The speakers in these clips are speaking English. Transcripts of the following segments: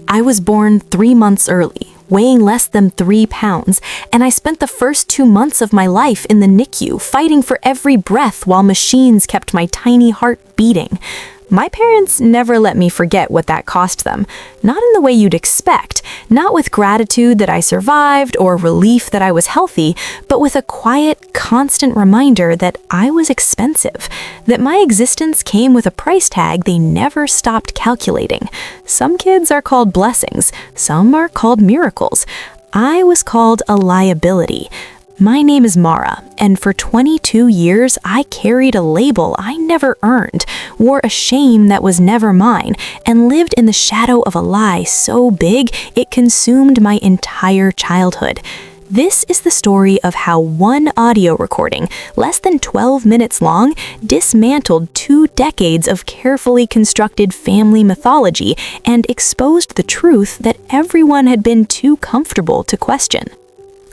I was born 3 months early, weighing less than 3 pounds, and I spent the first 2 months of my life in the NICU fighting for every breath while machines kept my tiny heart beating. My parents never let me forget what that cost them, not in the way you'd expect, not with gratitude that I survived or relief that I was healthy, but with a quiet, constant reminder that I was expensive, that my existence came with a price tag they never stopped calculating. Some kids are called blessings, some are called miracles. I was called a liability. My name is Mara, and for 22 years I carried a label I never earned, wore a shame that was never mine, and lived in the shadow of a lie so big it consumed my entire childhood. This is the story of how one audio recording, less than 12 minutes long, dismantled 2 decades of carefully constructed family mythology and exposed the truth that everyone had been too comfortable to question.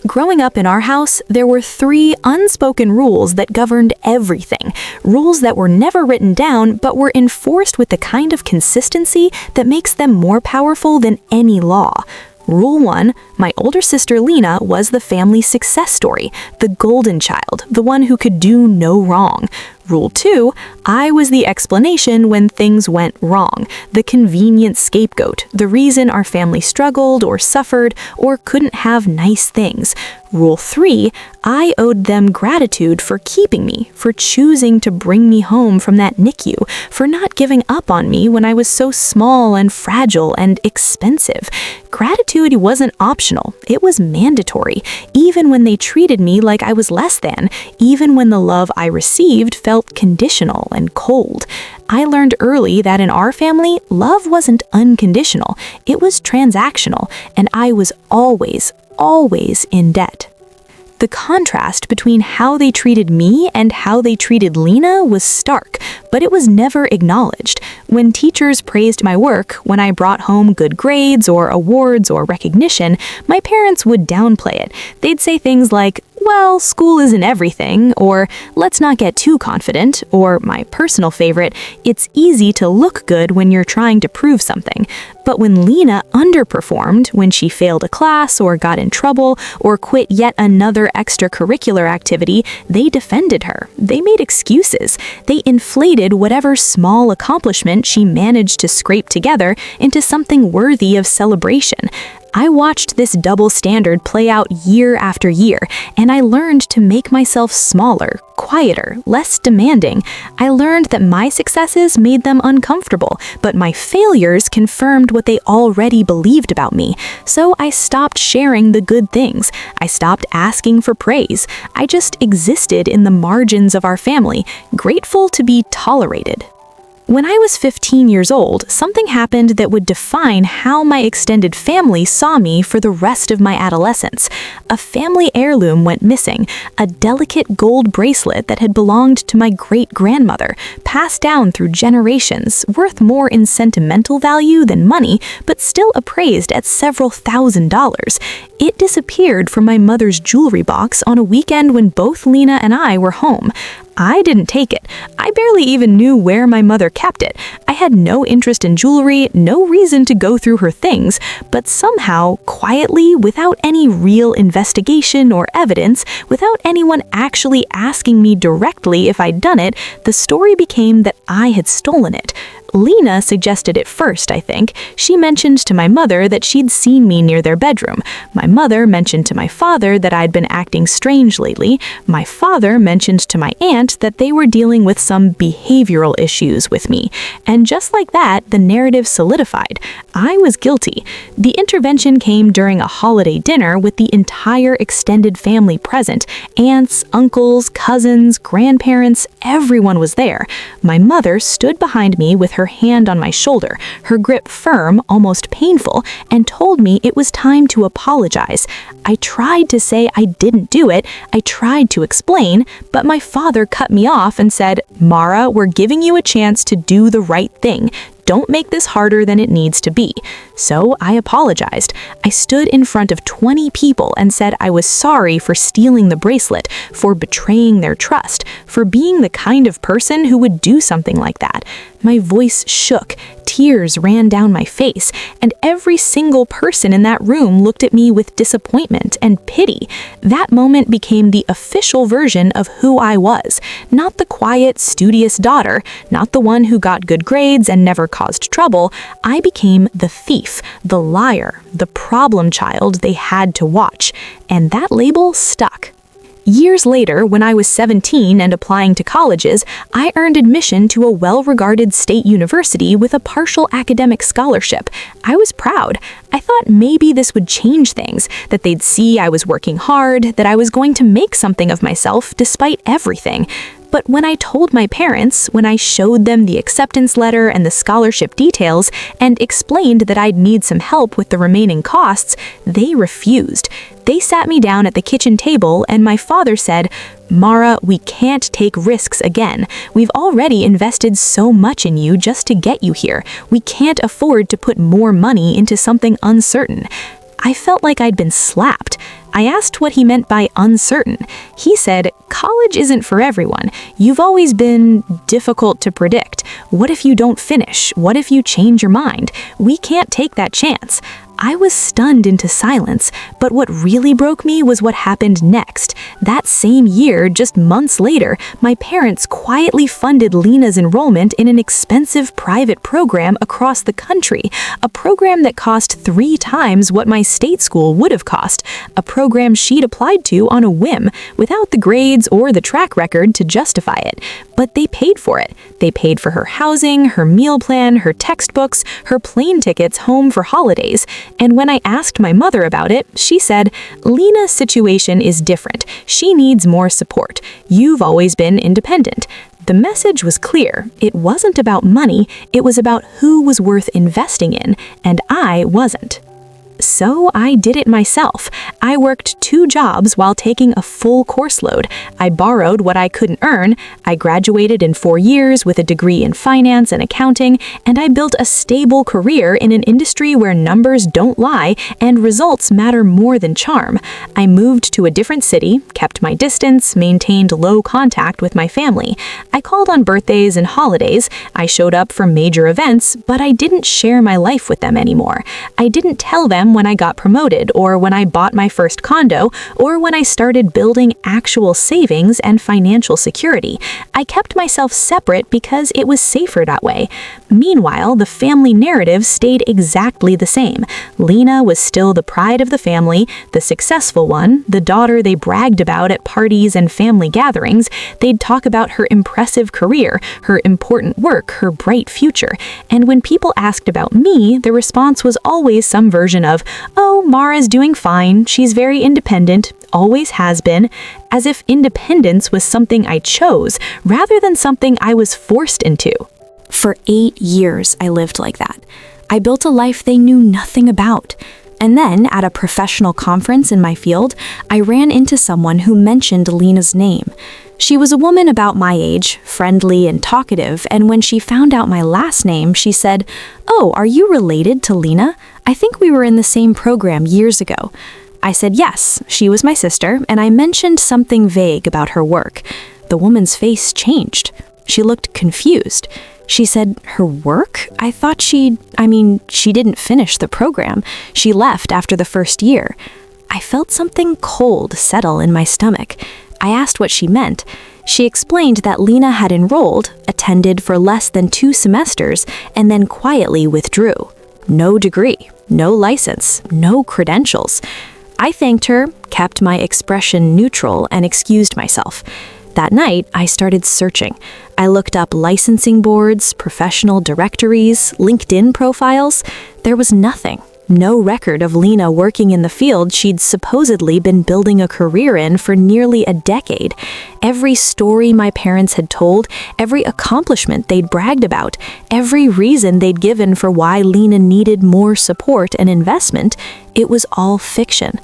Growing up in our house, there were 3 unspoken rules that governed everything. Rules that were never written down, but were enforced with the kind of consistency that makes them more powerful than any law. Rule 1, my older sister Lena was the family success story, the golden child, the one who could do no wrong. Rule 2, I was the explanation when things went wrong, the convenient scapegoat, the reason our family struggled or suffered or couldn't have nice things. Rule 3, I owed them gratitude for keeping me, for choosing to bring me home from that NICU, for not giving up on me when I was so small and fragile and expensive. Gratitude wasn't optional, it was mandatory, even when they treated me like I was less than, even when the love I received felt conditional and cold. I learned early that in our family, love wasn't unconditional, it was transactional, and I was always in debt. The contrast between how they treated me and how they treated Lena was stark, but it was never acknowledged. When teachers praised my work, when I brought home good grades or awards or recognition, my parents would downplay it. They'd say things like, well, school isn't everything, or let's not get too confident, or my personal favorite, it's easy to look good when you're trying to prove something. But when Lena underperformed, when she failed a class or got in trouble or quit yet another extracurricular activity, they defended her. They made excuses. They inflated whatever small accomplishment she managed to scrape together into something worthy of celebration. I watched this double standard play out year after year, and I learned to make myself smaller, quieter, less demanding. I learned that my successes made them uncomfortable, but my failures confirmed what they already believed about me. So I stopped sharing the good things. I stopped asking for praise. I just existed in the margins of our family, grateful to be tolerated. When I was 15 years old, something happened that would define how my extended family saw me for the rest of my adolescence. A family heirloom went missing, a delicate gold bracelet that had belonged to my great-grandmother, passed down through generations, worth more in sentimental value than money, but still appraised at several $1,000s. It disappeared from my mother's jewelry box on a weekend when both Lena and I were home. I didn't take it. I barely even knew where my mother kept it. I had no interest in jewelry, no reason to go through her things, but somehow, quietly, without any real investigation or evidence, without anyone actually asking me directly if I'd done it, the story became that I had stolen it. Lena suggested it first, I think. She mentioned to my mother that she'd seen me near their bedroom. My mother mentioned to my father that I'd been acting strange lately. My father mentioned to my aunt that they were dealing with some behavioral issues with me. And just like that, the narrative solidified. I was guilty. The intervention came during a holiday dinner with the entire extended family present. Aunts, uncles, cousins, grandparents, everyone was there. My mother stood behind me with her hand on my shoulder, her grip firm, almost painful, and told me it was time to apologize. I tried to say I didn't do it. I tried to explain, but my father cut me off and said, "Mara, we're giving you a chance to do the right thing. Don't make this harder than it needs to be. So I apologized. I stood in front of 20 people and said I was sorry for stealing the bracelet, for betraying their trust, for being the kind of person who would do something like that. My voice shook, tears ran down my face, and every single person in that room looked at me with disappointment and pity. That moment became the official version of who I was. Not the quiet, studious daughter, not the one who got good grades and never caused trouble. I became the thief, the liar, the problem child they had to watch. And that label stuck. Years later, when I was 17 and applying to colleges, I earned admission to a well-regarded state university with a partial academic scholarship. I was proud. I thought maybe this would change things, that they'd see I was working hard, that I was going to make something of myself despite everything. But when I told my parents, when I showed them the acceptance letter and the scholarship details, and explained that I'd need some help with the remaining costs, they refused. They sat me down at the kitchen table, and my father said, "Mara, we can't take risks again. We've already invested so much in you just to get you here. We can't afford to put more money into something uncertain." I felt like I'd been slapped. I asked what he meant by uncertain. He said, "College isn't for everyone. You've always been difficult to predict. What if you don't finish? What if you change your mind? We can't take that chance." I was stunned into silence, but what really broke me was what happened next. That same year, just months later, my parents quietly funded Lena's enrollment in an expensive private program across the country, a program that cost 3 times what my state school would have cost, a program she'd applied to on a whim, without the grades or the track record to justify it. But they paid for it. They paid for her housing, her meal plan, her textbooks, her plane tickets home for holidays. And when I asked my mother about it, she said, "Lena's situation is different. She needs more support. You've always been independent." The message was clear. It wasn't about money, it was about who was worth investing in, and I wasn't. So I did it myself. I worked 2 jobs while taking a full course load. I borrowed what I couldn't earn. I graduated in 4 years with a degree in finance and accounting, and I built a stable career in an industry where numbers don't lie and results matter more than charm. I moved to a different city, kept my distance, maintained low contact with my family. I called on birthdays and holidays. I showed up for major events, but I didn't share my life with them anymore. I didn't tell them when I got promoted, or when I bought my first condo, or when I started building actual savings and financial security. I kept myself separate because it was safer that way. Meanwhile, the family narrative stayed exactly the same. Lena was still the pride of the family, the successful one, the daughter they bragged about at parties and family gatherings. They'd talk about her impressive career, her important work, her bright future. And when people asked about me, the response was always some version of, "Oh, Mara's doing fine, she's very independent, always has been," as if independence was something I chose, rather than something I was forced into. For 8 years, I lived like that. I built a life they knew nothing about. And then, at a professional conference in my field, I ran into someone who mentioned Lena's name. She was a woman about my age, friendly and talkative, and when she found out my last name, she said, "Oh, are you related to Lena? I think we were in the same program years ago." I said yes, she was my sister, and I mentioned something vague about her work. The woman's face changed. She looked confused. She said, "Her work? I thought she didn't finish the program. She left after the first year." I felt something cold settle in my stomach. I asked what she meant. She explained that Lena had enrolled, attended for less than 2 semesters, and then quietly withdrew. No degree, no license, no credentials. I thanked her, kept my expression neutral, and excused myself. That night, I started searching. I looked up licensing boards, professional directories, LinkedIn profiles. There was nothing. No record of Lena working in the field she'd supposedly been building a career in for nearly a decade. Every story my parents had told, every accomplishment they'd bragged about, every reason they'd given for why Lena needed more support and investment, it was all fiction.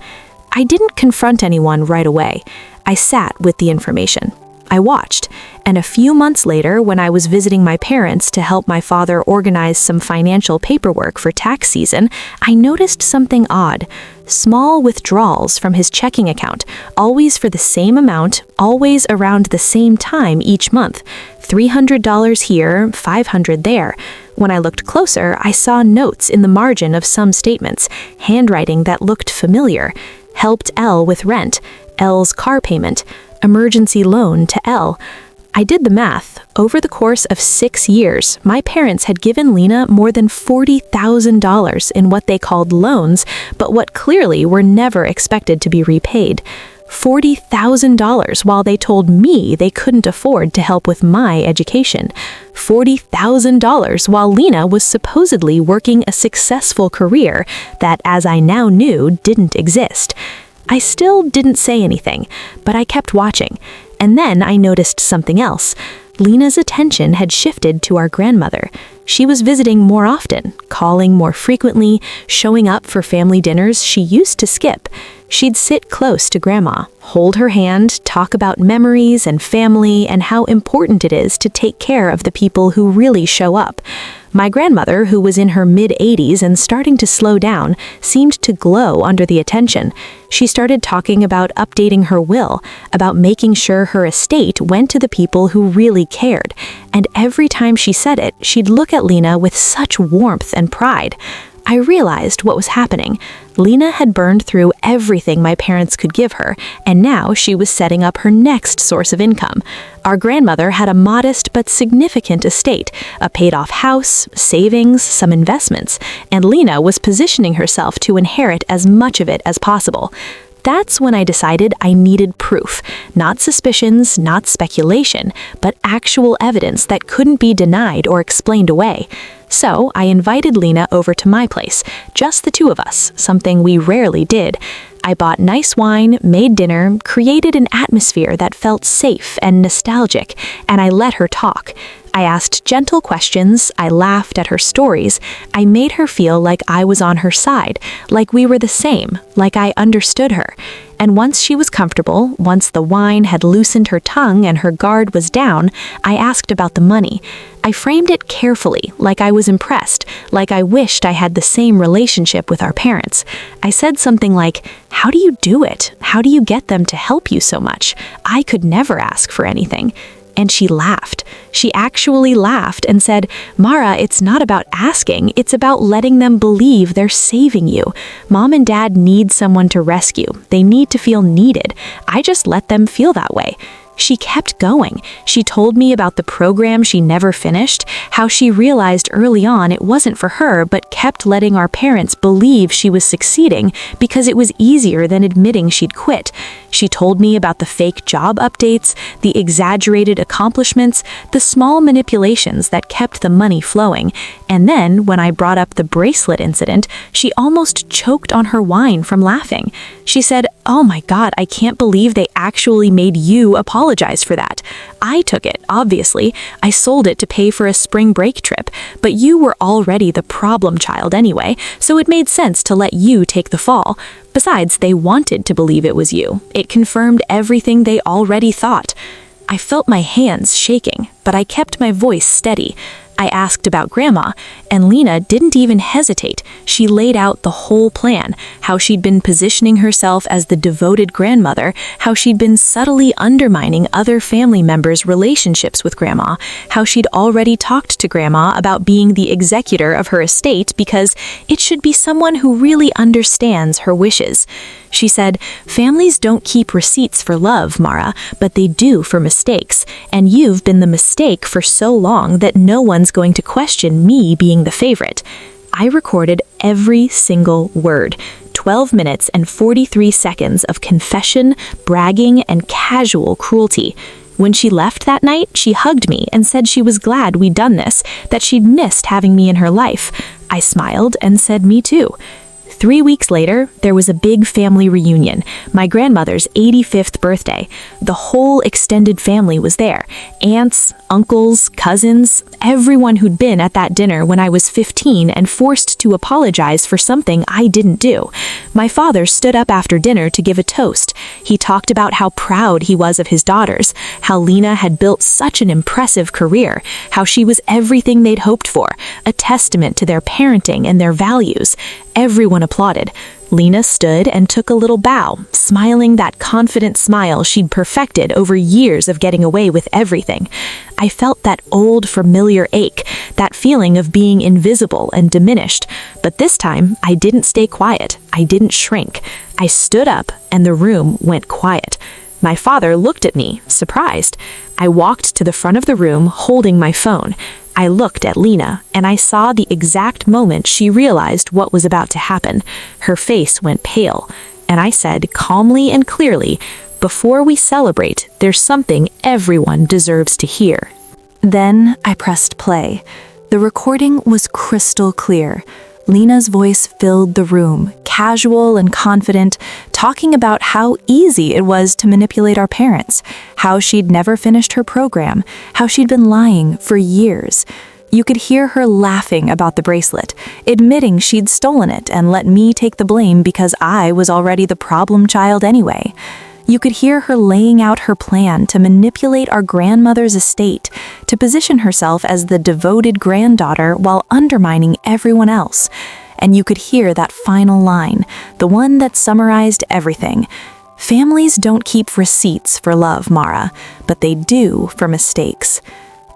I didn't confront anyone right away. I sat with the information. I watched, and a few months later, when I was visiting my parents to help my father organize some financial paperwork for tax season, I noticed something odd. Small withdrawals from his checking account, always for the same amount, always around the same time each month. $300 here, $500 there. When I looked closer, I saw notes in the margin of some statements, handwriting that looked familiar. Helped L with rent, L's car payment, emergency loan to L. I did the math. Over the course of 6 years, my parents had given Lena more than $40,000 in what they called loans, but what clearly were never expected to be repaid. $40,000 while they told me they couldn't afford to help with my education. $40,000 while Lena was supposedly working a successful career that, as I now knew, didn't exist. I still didn't say anything, but I kept watching. And then I noticed something else. Lena's attention had shifted to our grandmother. She was visiting more often, calling more frequently, showing up for family dinners she used to skip. She'd sit close to Grandma, hold her hand, talk about memories and family and how important it is to take care of the people who really show up. My grandmother, who was in her mid-80s and starting to slow down, seemed to glow under the attention. She started talking about updating her will, about making sure her estate went to the people who really cared. And every time she said it, she'd look at Lena with such warmth and pride. I realized what was happening. Lena had burned through everything my parents could give her, and now she was setting up her next source of income. Our grandmother had a modest but significant estate, a paid-off house, savings, some investments, and Lena was positioning herself to inherit as much of it as possible. That's when I decided I needed proof, not suspicions, not speculation, but actual evidence that couldn't be denied or explained away. So I invited Lena over to my place, just the two of us, something we rarely did. I bought nice wine, made dinner, created an atmosphere that felt safe and nostalgic, and I let her talk. I asked gentle questions, I laughed at her stories, I made her feel like I was on her side, like we were the same, like I understood her. And once she was comfortable, once the wine had loosened her tongue and her guard was down, I asked about the money. I framed it carefully, like I was impressed, like I wished I had the same relationship with our parents. I said something like, "How do you do it? How do you get them to help you so much? I could never ask for anything." And she laughed. She actually laughed and said, "Mara, it's not about asking, it's about letting them believe they're saving you. Mom and Dad need someone to rescue. They need to feel needed. I just let them feel that way." She kept going. She told me about the program she never finished, how she realized early on it wasn't for her, but kept letting our parents believe she was succeeding because it was easier than admitting she'd quit. She told me about the fake job updates, the exaggerated accomplishments, the small manipulations that kept the money flowing. And then, when I brought up the bracelet incident, she almost choked on her wine from laughing. She said, "Oh my God, I can't believe they actually made you apologize for that. I took it, obviously. I sold it to pay for a spring break trip, but you were already the problem child anyway, so it made sense to let you take the fall. Besides, they wanted to believe it was you. It confirmed everything they already thought." I felt my hands shaking, but I kept my voice steady. I asked about Grandma, and Lena didn't even hesitate. She laid out the whole plan, how she'd been positioning herself as the devoted grandmother, how she'd been subtly undermining other family members' relationships with Grandma, how she'd already talked to Grandma about being the executor of her estate because it should be someone who really understands her wishes. She said, "Families don't keep receipts for love, Mara, but they do for mistakes, and you've been the mistake for so long that no one's going to question me being the favorite." I recorded every single word. 12 minutes and 43 seconds of confession, bragging, and casual cruelty. When she left that night, she hugged me and said she was glad we'd done this, that she'd missed having me in her life. I smiled and said, "Me too." 3 weeks later, there was a big family reunion, my grandmother's 85th birthday. The whole extended family was there. Aunts, uncles, cousins, everyone who'd been at that dinner when I was 15 and forced to apologize for something I didn't do. My father stood up after dinner to give a toast. He talked about how proud he was of his daughters, how Lena had built such an impressive career, how she was everything they'd hoped for, a testament to their parenting and their values. Everyone applauded. Lena stood and took a little bow, smiling that confident smile she'd perfected over years of getting away with everything. I felt that old familiar ache, that feeling of being invisible and diminished. But this time, I didn't stay quiet. I didn't shrink. I stood up and the room went quiet. My father looked at me, surprised. I walked to the front of the room holding my phone. I looked at Lena, and I saw the exact moment she realized what was about to happen. Her face went pale, and I said calmly and clearly, "Before we celebrate, there's something everyone deserves to hear." Then I pressed play. The recording was crystal clear. Lena's voice filled the room, casual and confident, talking about how easy it was to manipulate our parents, how she'd never finished her program, how she'd been lying for years. You could hear her laughing about the bracelet, admitting she'd stolen it and let me take the blame because I was already the problem child anyway. You could hear her laying out her plan to manipulate our grandmother's estate, to position herself as the devoted granddaughter while undermining everyone else. And you could hear that final line, the one that summarized everything. Families don't keep receipts for love, Mara, but they do for mistakes.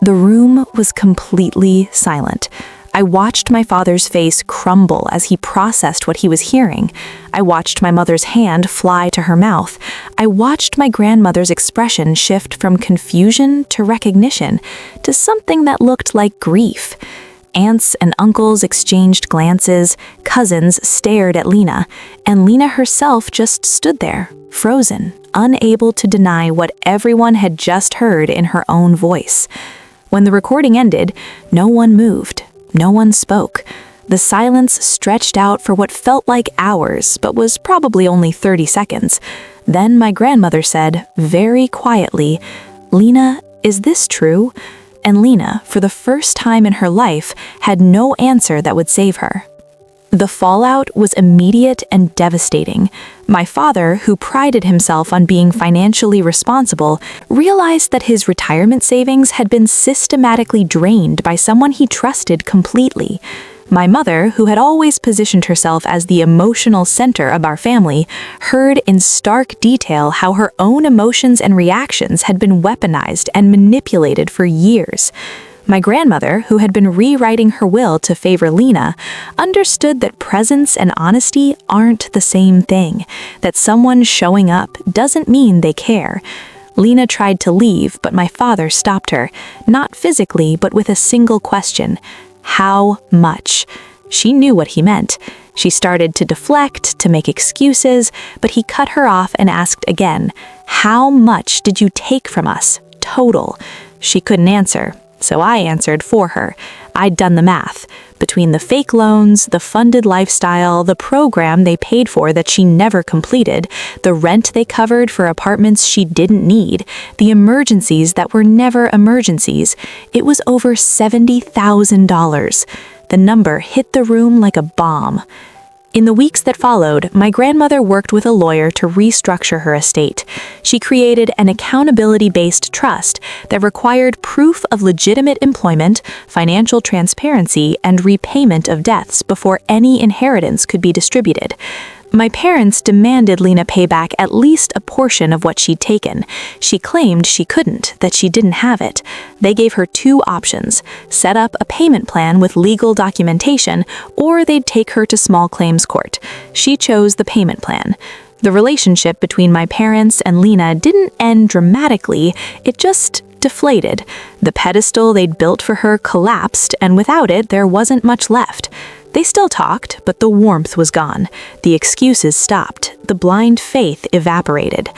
The room was completely silent. I watched my father's face crumble as he processed what he was hearing. I watched my mother's hand fly to her mouth. I watched my grandmother's expression shift from confusion to recognition, to something that looked like grief. Aunts and uncles exchanged glances, cousins stared at Lena, and Lena herself just stood there, frozen, unable to deny what everyone had just heard in her own voice. When the recording ended, no one moved. No one spoke. The silence stretched out for what felt like hours, but was probably only 30 seconds. Then my grandmother said, very quietly, "Lena, is this true?" And Lena, for the first time in her life, had no answer that would save her. The fallout was immediate and devastating. My father, who prided himself on being financially responsible, realized that his retirement savings had been systematically drained by someone he trusted completely. My mother, who had always positioned herself as the emotional center of our family, heard in stark detail how her own emotions and reactions had been weaponized and manipulated for years. My grandmother, who had been rewriting her will to favor Lena, understood that presence and honesty aren't the same thing, that someone showing up doesn't mean they care. Lena tried to leave, but my father stopped her, not physically, but with a single question. How much? She knew what he meant. She started to deflect, to make excuses, but he cut her off and asked again, "How much did you take from us? Total?" She couldn't answer. So I answered for her. I'd done the math. Between the fake loans, the funded lifestyle, the program they paid for that she never completed, the rent they covered for apartments she didn't need, the emergencies that were never emergencies, it was over $70,000. The number hit the room like a bomb. In the weeks that followed, my grandmother worked with a lawyer to restructure her estate. She created an accountability-based trust that required proof of legitimate employment, financial transparency, and repayment of debts before any inheritance could be distributed. My parents demanded Lena pay back at least a portion of what she'd taken. She claimed she couldn't, that she didn't have it. They gave her two options: set up a payment plan with legal documentation, or they'd take her to small claims court. She chose the payment plan. The relationship between my parents and Lena didn't end dramatically, it just deflated. The pedestal they'd built for her collapsed, and without it, there wasn't much left. They still talked, but the warmth was gone. The excuses stopped. The blind faith evaporated.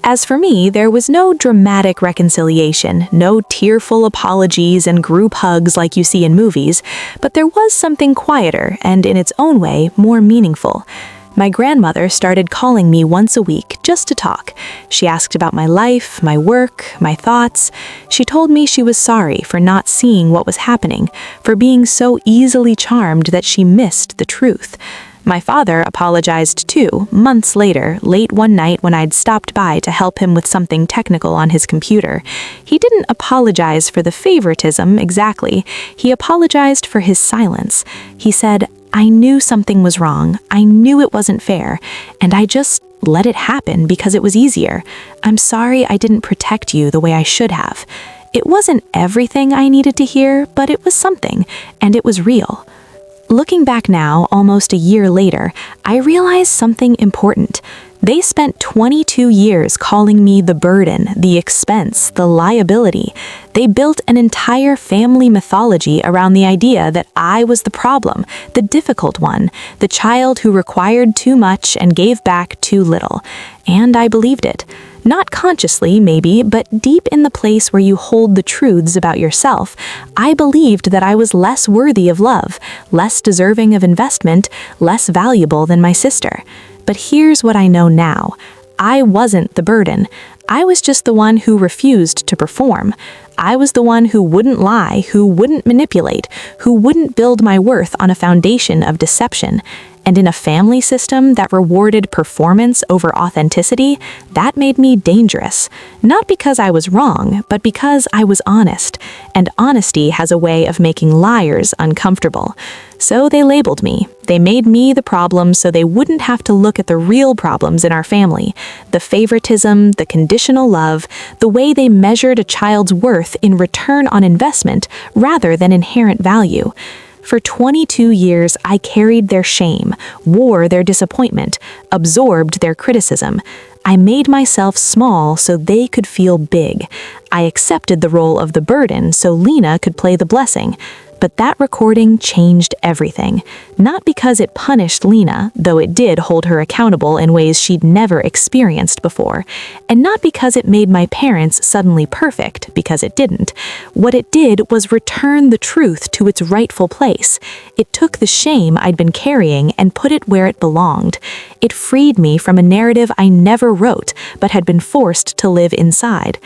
As for me, there was no dramatic reconciliation, no tearful apologies and group hugs like you see in movies, but there was something quieter and, in its own way, more meaningful. My grandmother started calling me once a week just to talk. She asked about my life, my work, my thoughts. She told me she was sorry for not seeing what was happening, for being so easily charmed that she missed the truth. My father apologized too, months later, late one night when I'd stopped by to help him with something technical on his computer. He didn't apologize for the favoritism exactly. He apologized for his silence. He said, "I knew something was wrong. I knew it wasn't fair. And I just let it happen because it was easier. I'm sorry I didn't protect you the way I should have." It wasn't everything I needed to hear, but it was something, and it was real. Looking back now, almost a year later, I realized something important. They spent 22 years calling me the burden, the expense, the liability. They built an entire family mythology around the idea that I was the problem, the difficult one, the child who required too much and gave back too little. And I believed it. Not consciously, maybe, but deep in the place where you hold the truths about yourself, I believed that I was less worthy of love, less deserving of investment, less valuable than my sister. But here's what I know now. I wasn't the burden. I was just the one who refused to perform. I was the one who wouldn't lie, who wouldn't manipulate, who wouldn't build my worth on a foundation of deception. And in a family system that rewarded performance over authenticity, that made me dangerous. Not because I was wrong, but because I was honest. And honesty has a way of making liars uncomfortable. So they labeled me. They made me the problem so they wouldn't have to look at the real problems in our family. The favoritism, the conditional love, the way they measured a child's worth in return on investment rather than inherent value. For 22 years, I carried their shame, wore their disappointment, absorbed their criticism. I made myself small so they could feel big. I accepted the role of the burden so Lena could play the blessing. But that recording changed everything. Not because it punished Lena, though it did hold her accountable in ways she'd never experienced before. And not because it made my parents suddenly perfect, because it didn't. What it did was return the truth to its rightful place. It took the shame I'd been carrying and put it where it belonged. It freed me from a narrative I never wrote, but had been forced to live inside.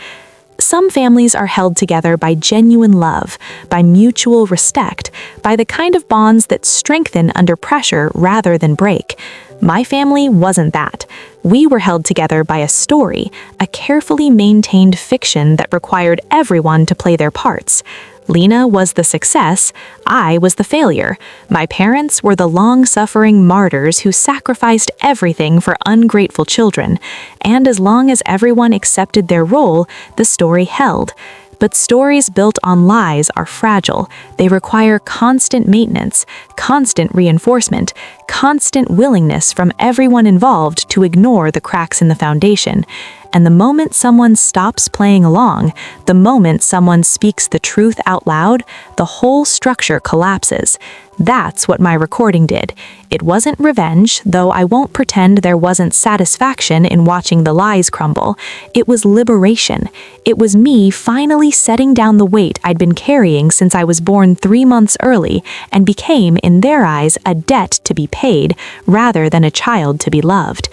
Some families are held together by genuine love, by mutual respect, by the kind of bonds that strengthen under pressure rather than break. My family wasn't that. We were held together by a story, a carefully maintained fiction that required everyone to play their parts. Lena was the success, I was the failure. My parents were the long-suffering martyrs who sacrificed everything for ungrateful children. And as long as everyone accepted their role, the story held. But stories built on lies are fragile. They require constant maintenance, constant reinforcement, constant willingness from everyone involved to ignore the cracks in the foundation. And the moment someone stops playing along, the moment someone speaks the truth out loud, the whole structure collapses. That's what my recording did. It wasn't revenge, though I won't pretend there wasn't satisfaction in watching the lies crumble. It was liberation. It was me finally setting down the weight I'd been carrying since I was born 3 months early and became, in their eyes, a debt to be paid rather than a child to be loved.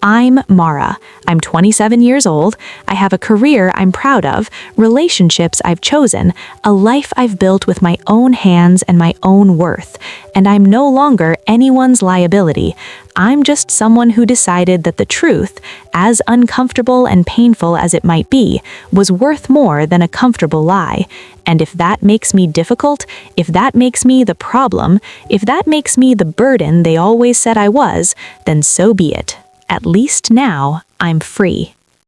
I'm Mara. I'm 27 years old. I have a career I'm proud of, relationships I've chosen, a life I've built with my own hands and my own worth. And I'm no longer anyone's liability. I'm just someone who decided that the truth, as uncomfortable and painful as it might be, was worth more than a comfortable lie. And if that makes me difficult, if that makes me the problem, if that makes me the burden they always said I was, then so be it. At least now, I'm free.